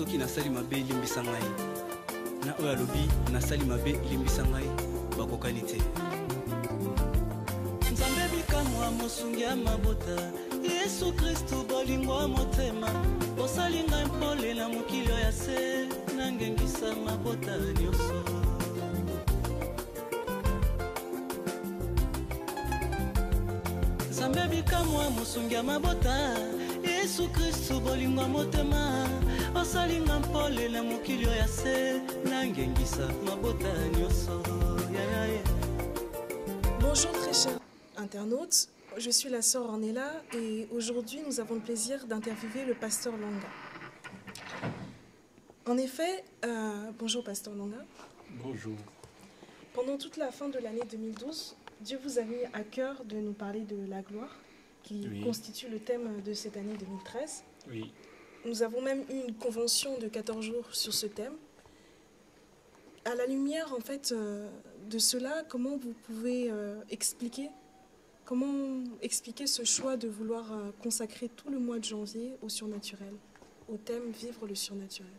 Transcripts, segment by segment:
soki nasali mabe limbisa ngai na oyo alobi nasali mabe limbisa ngai bakokani te. Nzambe bikamwa mosungi ya mabota Yesu Kristu bolingo motema osali ngai mpole na mokili ya se nangengisa mabota nyonso. Nzambe bikamwa mosungi ya mabota Yesu Kristu bolingo motema osali ngai mpole na mokili ya se nangengisa mabota nyonso. Bonjour très chers internautes, je suis la sœur Ornella et aujourd'hui nous avons le plaisir d'interviewer le pasteur Langa. En effet, bonjour pasteur Langa. Bonjour. Pendant toute la fin de l'année 2012, Dieu vous a mis à cœur de nous parler de la gloire qui constitue le thème de cette année 2013. Oui. Nous avons même eu une convention de 14 jours sur ce thème. À la lumière en fait de cela, comment vous pouvez expliquer ce choix de vouloir consacrer tout le mois de janvier au surnaturel, au thème vivre le surnaturel?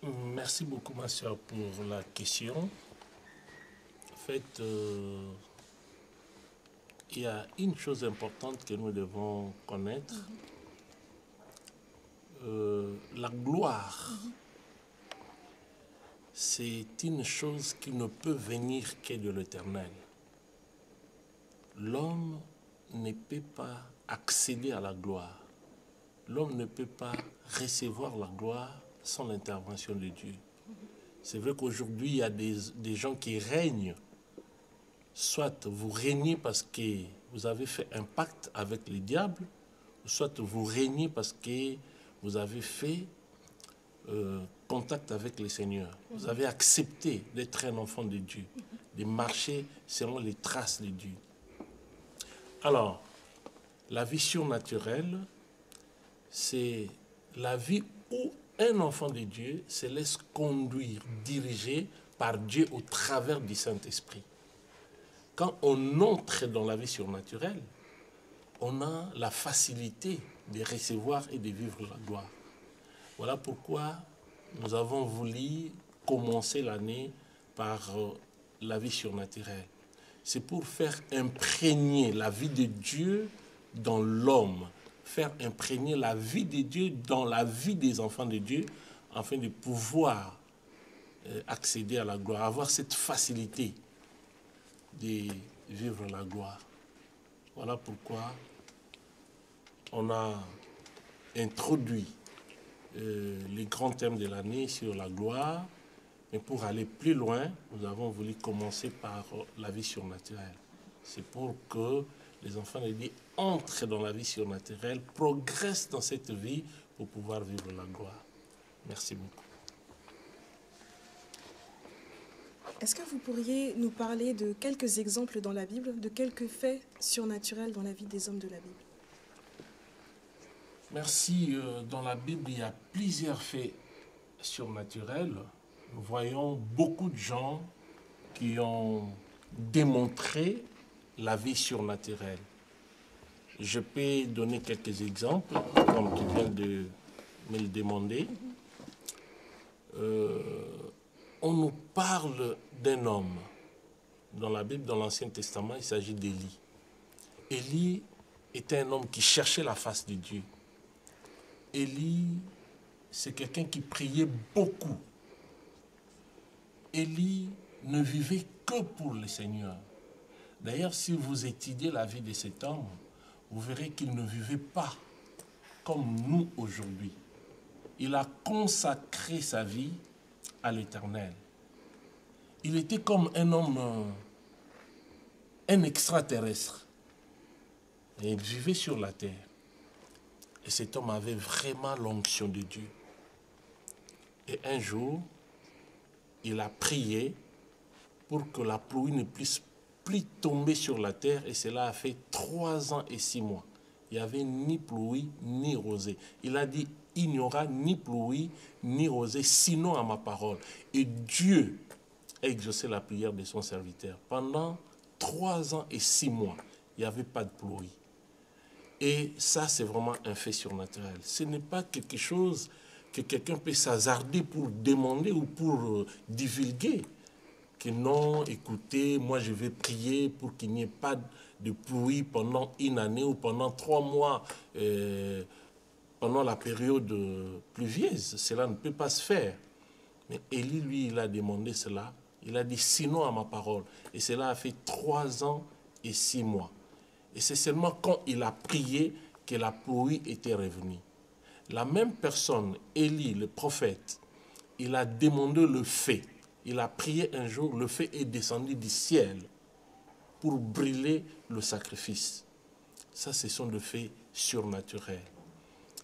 Merci beaucoup ma soeur pour la question. En fait, il y a une chose importante que nous devons connaître. La gloire, c'est une chose qui ne peut venir que de l'Éternel. L'homme ne peut pas accéder à la gloire. L'homme ne peut pas recevoir la gloire sans l'intervention de Dieu. C'est vrai qu'aujourd'hui, il y a des gens qui règnent. Soit vous régnez parce que vous avez fait un pacte avec le diable, soit vous régnez parce que vous avez fait contact avec le Seigneur. Vous avez accepté d'être un enfant de Dieu, de marcher selon les traces de Dieu. Alors, la vie surnaturelle, c'est la vie où un enfant de Dieu se laisse conduire, diriger par Dieu au travers du Saint-Esprit. Quand on entre dans la vie surnaturelle, on a la facilité de recevoir et de vivre la gloire. Voilà pourquoi nous avons voulu commencer l'année par la vie surnaturelle. C'est pour faire imprégner la vie de Dieu dans l'homme, faire imprégner la vie de Dieu dans la vie des enfants de Dieu, afin de pouvoir accéder à la gloire, avoir cette facilité de vivre la gloire. Voilà pourquoi on a introduit les grands thèmes de l'année sur la gloire, mais pour aller plus loin, nous avons voulu commencer par la vie surnaturelle. C'est pour que les enfants de Dieu entrent dans la vie surnaturelle, progressent dans cette vie pour pouvoir vivre la gloire. Merci beaucoup. Est-ce que vous pourriez nous parler de quelques exemples dans la Bible, de quelques faits surnaturels dans la vie des hommes de la Bible? Merci. Dans la Bible, il y a plusieurs faits surnaturels. Nous voyons beaucoup de gens qui ont démontré la vie surnaturelle. Je peux donner quelques exemples, comme tu viens de me le demander. On nous parle d'un homme. Dans la Bible, dans l'Ancien Testament, il s'agit d'Élie. Élie était un homme qui cherchait la face de Dieu. Élie, c'est quelqu'un qui priait beaucoup. Élie ne vivait que pour le Seigneur. D'ailleurs, si vous étudiez la vie de cet homme, vous verrez qu'il ne vivait pas comme nous aujourd'hui. Il a consacré sa vie à l'Éternel. Il était comme un homme, un extraterrestre. Et il vivait sur la terre. Et cet homme avait vraiment l'onction de Dieu. Et un jour, il a prié pour que la pluie ne puisse plus tomber sur la terre. Et cela a fait 3 ans et 6 mois. Il n'y avait ni pluie, ni rosée. Il a dit, il n'y aura ni pluie, ni rosée, sinon à ma parole. Et Dieu a exaucé la prière de son serviteur. Pendant 3 ans et 6 mois, il n'y avait pas de pluie. Et ça, c'est vraiment un fait surnaturel. Ce n'est pas quelque chose que quelqu'un peut s'hasarder pour demander ou pour divulguer. Que non, écoutez, moi je vais prier pour qu'il n'y ait pas de pluie pendant une année ou pendant 3 mois, pendant la période pluvieuse. Cela ne peut pas se faire. Mais Élie, lui, il a demandé cela. Il a dit sinon à ma parole. Et cela a fait 3 ans et 6 mois. Et c'est seulement quand il a prié que la pluie était revenue. La même personne, Élie, le prophète, il a demandé le feu. Il a prié un jour, le feu est descendu du ciel pour brûler le sacrifice. Ça, ce sont des faits surnaturels.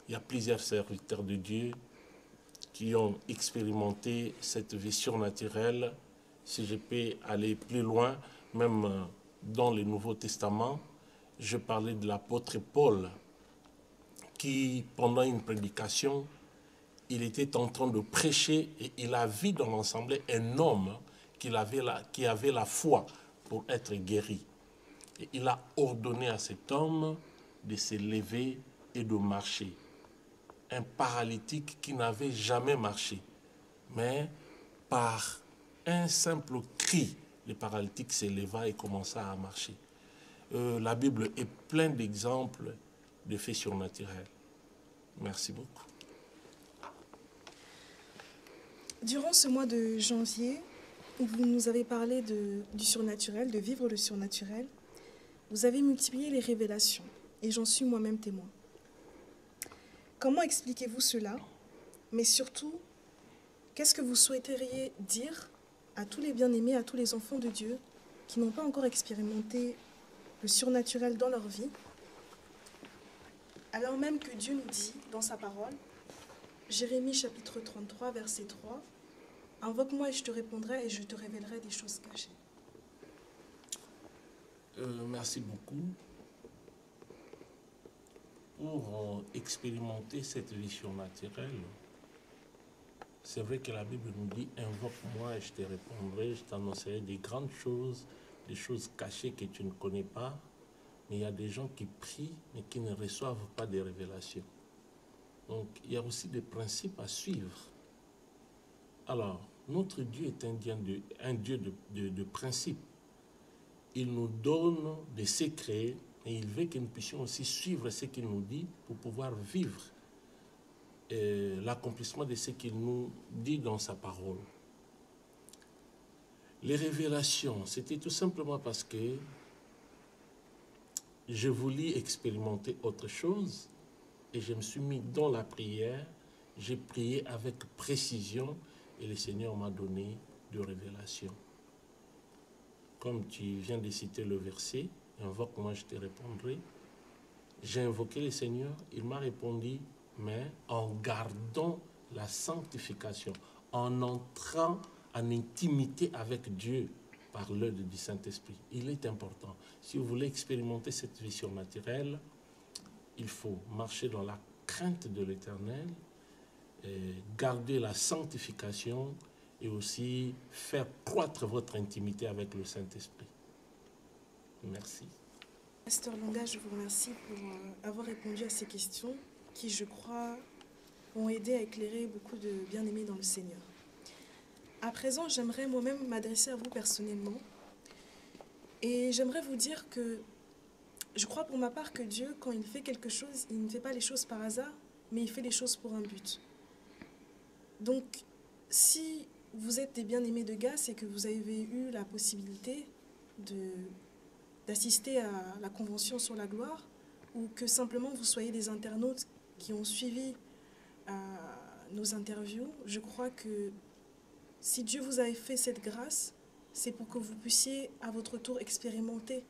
Il y a plusieurs serviteurs de Dieu qui ont expérimenté cette vie surnaturelle. Si je peux aller plus loin, même dans le Nouveau Testament, je parlais de l'apôtre Paul, qui, pendant une prédication, il était en train de prêcher et il a vu dans l'assemblée un homme qui avait la foi pour être guéri. Et il a ordonné à cet homme de se lever et de marcher. Un paralytique qui n'avait jamais marché. Mais par un simple cri, le paralytique s'éleva et commença à marcher. La Bible est pleine d'exemples de faits surnaturels. Merci beaucoup. Durant ce mois de janvier, où vous nous avez parlé du surnaturel, de vivre le surnaturel, vous avez multiplié les révélations, et j'en suis moi-même témoin. Comment expliquez-vous cela? Mais surtout, qu'est-ce que vous souhaiteriez dire à tous les bien-aimés, à tous les enfants de Dieu qui n'ont pas encore expérimenté le surnaturel dans leur vie, alors même que Dieu nous dit dans sa parole, Jérémie chapitre 33, verset 3, « Invoque-moi et je te répondrai et je te révélerai des choses cachées. » Merci beaucoup. Pour expérimenter cette vie surnaturelle, c'est vrai que la Bible nous dit « Invoque-moi et je te répondrai, je t'annoncerai des grandes choses, des choses cachées que tu ne connais pas. » Mais il y a des gens qui prient mais qui ne reçoivent pas de révélations. Donc, il y a aussi des principes à suivre. Alors, notre Dieu est un Dieu de principes. Il nous donne des secrets et il veut que nous puissions aussi suivre ce qu'il nous dit pour pouvoir vivre l'accomplissement de ce qu'il nous dit dans sa parole. Les révélations, c'était tout simplement parce que je voulais expérimenter autre chose et je me suis mis dans la prière. J'ai prié avec précision et le Seigneur m'a donné de révélations. Comme tu viens de citer le verset, invoque-moi, je te répondrai. J'ai invoqué le Seigneur, il m'a répondu, mais en gardant la sanctification, en entrant en intimité avec Dieu par l'œuvre du Saint-Esprit. Il est important. Si vous voulez expérimenter cette vie surnaturelle, il faut marcher dans la crainte de l'Éternel, garder la sanctification et aussi faire croître votre intimité avec le Saint-Esprit. Merci. Pasteur Longa, je vous remercie pour avoir répondu à ces questions qui, je crois, ont aidé à éclairer beaucoup de bien-aimés dans le Seigneur. À présent, j'aimerais moi-même m'adresser à vous personnellement et j'aimerais vous dire que je crois pour ma part que Dieu, quand il fait quelque chose, il ne fait pas les choses par hasard, mais il fait les choses pour un but. Donc, si vous êtes des bien-aimés de GAS et que vous avez eu la possibilité d'assister à la Convention sur la gloire, ou que simplement vous soyez des internautes qui ont suivi nos interviews, je crois que si Dieu vous a fait cette grâce, c'est pour que vous puissiez à votre tour expérimenter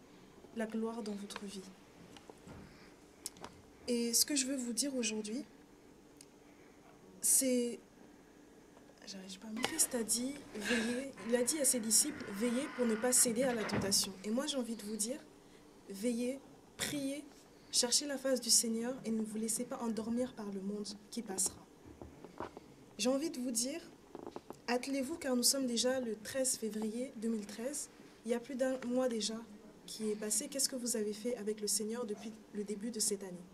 la gloire dans votre vie. Et ce que je veux vous dire aujourd'hui, c'est... J'arrive pas. Christ a dit, veillez, il a dit à ses disciples, veillez pour ne pas céder à la tentation. Et moi j'ai envie de vous dire, veillez, priez, cherchez la face du Seigneur et ne vous laissez pas endormir par le monde qui passera. J'ai envie de vous dire, attelez-vous car nous sommes déjà le 13 février 2013, il y a plus d'un mois déjà qui est passé, qu'est-ce que vous avez fait avec le Seigneur depuis le début de cette année?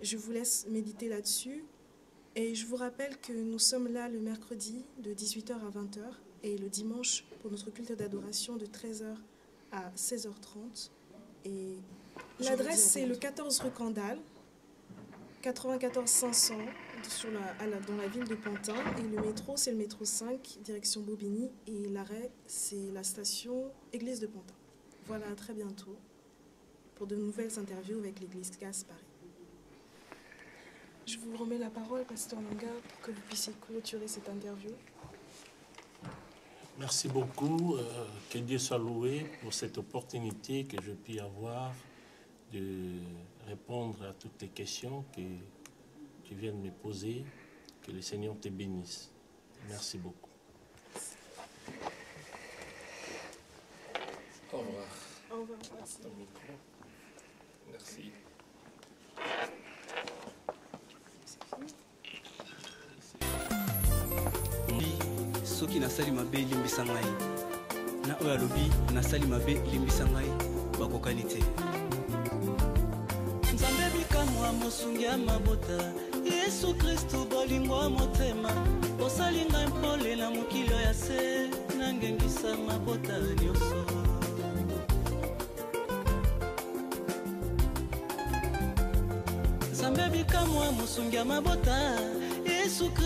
Je vous laisse méditer là-dessus. Et je vous rappelle que nous sommes là le mercredi de 18h à 20h et le dimanche pour notre culte d'adoration de 13h à 16h30. Et l'adresse, c'est le 14 rue Candale, 94 500 dans la ville de Pantin. Et le métro, c'est le métro 5, direction Bobigny. Et l'arrêt, c'est la station Église de Pantin. Voilà, à très bientôt pour de nouvelles interviews avec l'Église CAS Paris. Je vous remets la parole, Pasteur Langa, pour que vous puissiez clôturer cette interview. Merci beaucoup. Que Dieu soit loué pour cette opportunité que je puis avoir de répondre à toutes les questions que tu viens de me poser. Que le Seigneur te bénisse. Merci beaucoup. Au revoir. Au revoir. Merci. Merci. Soki nasali mabe limbisa ngai na oyo alobi nasali mabe limbisa ngai bakokani te. Nzambe bikamwa mosungi ya mabota Yesu Kristu bolingo motema osali ngai mpole na mokili ya se nangengisa mabota nyonso. Nzambe bikamwa mosungi ya mabota Yesu Kristu